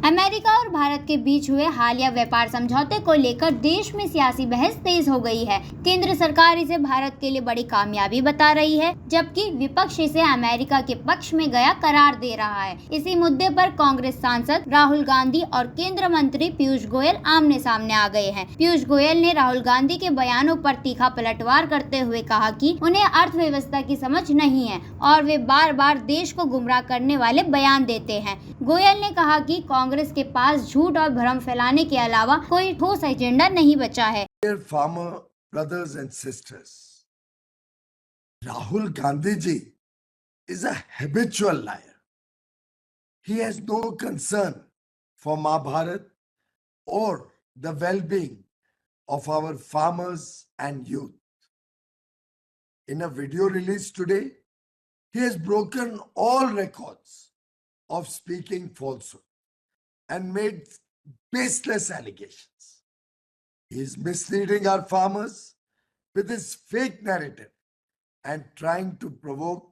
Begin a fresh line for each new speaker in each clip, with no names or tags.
America और भारत के बीच हुए हालिया व्यापार समझौते को लेकर देश में सियासी बहस तेज हो गई है। केंद्र सरकार इसे भारत के लिए बड़ी कामयाबी बता रही है, जबकि विपक्ष इसे अमेरिका के पक्ष में गया करार दे रहा है। इसी मुद्दे पर कांग्रेस सांसद राहुल गांधी और केंद्रीय मंत्री पीयूष गोयल आमने सामने आ गए हैं। पीयूष गोयल ने राहुल गांधी के बयानों पर तीखा पलटवार करते हुए कहा कि उन्हें अर्थव्यवस्था की समझ नहीं है और वे बार बार देश को गुमराह करने वाले बयान देते हैं। गोयल ने कहा कि कांग्रेस के पास झूठ और भ्रम फैलाने के अलावा कोई ठोस एजेंडा नहीं बचा है।
Dear farmer brothers and sisters, Rahul Gandhi ji is a habitual liar. He has no concern for Mahabharat or the well-being of our farmers and youth. In a video released today, he has broken all records of speaking falsehood and made baseless allegations. He is misleading our farmers with his fake narrative and trying to provoke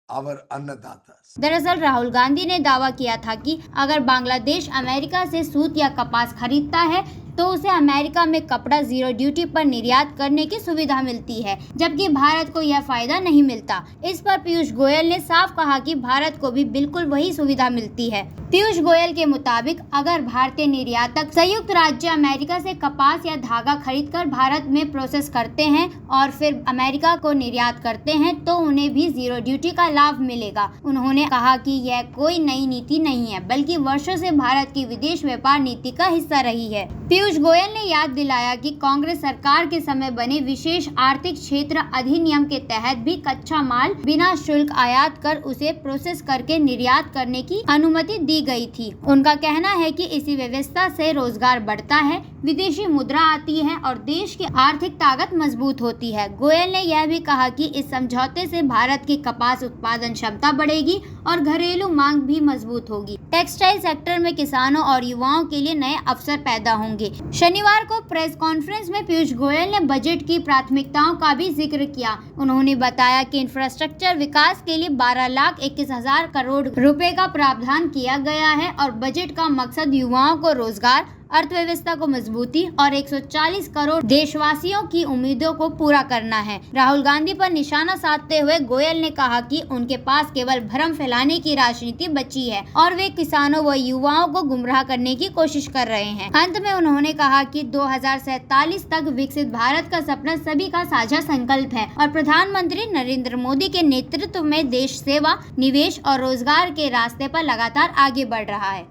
our अन्नदातास।
दरअसल राहुल गांधी ने दावा किया था कि अगर Bangladesh America से सूत या कपास खरीदता है तो उसे अमेरिका में कपड़ा जीरो ड्यूटी पर निर्यात करने की सुविधा मिलती है, जबकि भारत को यह फायदा नहीं मिलता। इस पर पीयूष गोयल ने साफ कहा कि भारत को भी बिल्कुल वही सुविधा मिलती है। पीयूष गोयल के मुताबिक अगर भारतीय निर्यातक संयुक्त राज्य अमेरिका से कपास या धागा खरीदकर भारत में प्रोसेस करते हैं और फिर अमेरिका को निर्यात करते हैं तो उन्हें भी जीरो ड्यूटी का लाभ मिलेगा। उन्होंने कहा कि यह कोई नई नीति नहीं है, बल्कि वर्षों से भारत की विदेश व्यापार नीति का हिस्सा रही है। पीयूष गोयल ने याद दिलाया कि कांग्रेस सरकार के समय बने विशेष आर्थिक क्षेत्र अधिनियम के तहत भी कच्चा माल बिना शुल्क आयात कर उसे प्रोसेस करके निर्यात करने की अनुमति दी गई थी। उनका कहना है कि इसी व्यवस्था से रोजगार बढ़ता है, विदेशी मुद्रा आती है और देश की आर्थिक ताकत मजबूत होती है। गोयल ने यह भी कहा कि इस समझौते से भारत की कपास उत्पादन क्षमता बढ़ेगी और घरेलू मांग भी मजबूत होगी। टेक्सटाइल सेक्टर में किसानों और युवाओं के लिए नए अवसर पैदा होंगे। शनिवार को प्रेस कॉन्फ्रेंस में पीयूष गोयल ने बजट की प्राथमिकताओं का भी जिक्र किया। उन्होंने बताया कि इंफ्रास्ट्रक्चर विकास के लिए 12,21,000 करोड़ रुपए का प्रावधान किया गया है और बजट का मकसद युवाओं को रोजगार, अर्थव्यवस्था को मजबूती और 140 करोड़ देशवासियों की उम्मीदों को पूरा करना है। राहुल गांधी पर निशाना साधते हुए गोयल ने कहा कि उनके पास केवल भ्रम फैलाने की राजनीति बची है और वे किसानों व युवाओं को गुमराह करने की कोशिश कर रहे हैं। अंत में उन्होंने कहा कि 2047 तक विकसित भारत का सपना सभी का साझा संकल्प है और प्रधानमंत्री नरेंद्र मोदी के नेतृत्व में देश सेवा, निवेश और रोजगार के रास्ते पर लगातार आगे बढ़ रहा है।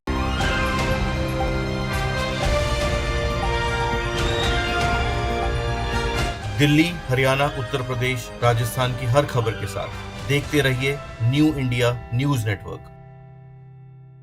दिल्ली, हरियाणा, उत्तर प्रदेश, राजस्थान की हर खबर के साथ देखते रहिए न्यू इंडिया न्यूज नेटवर्क।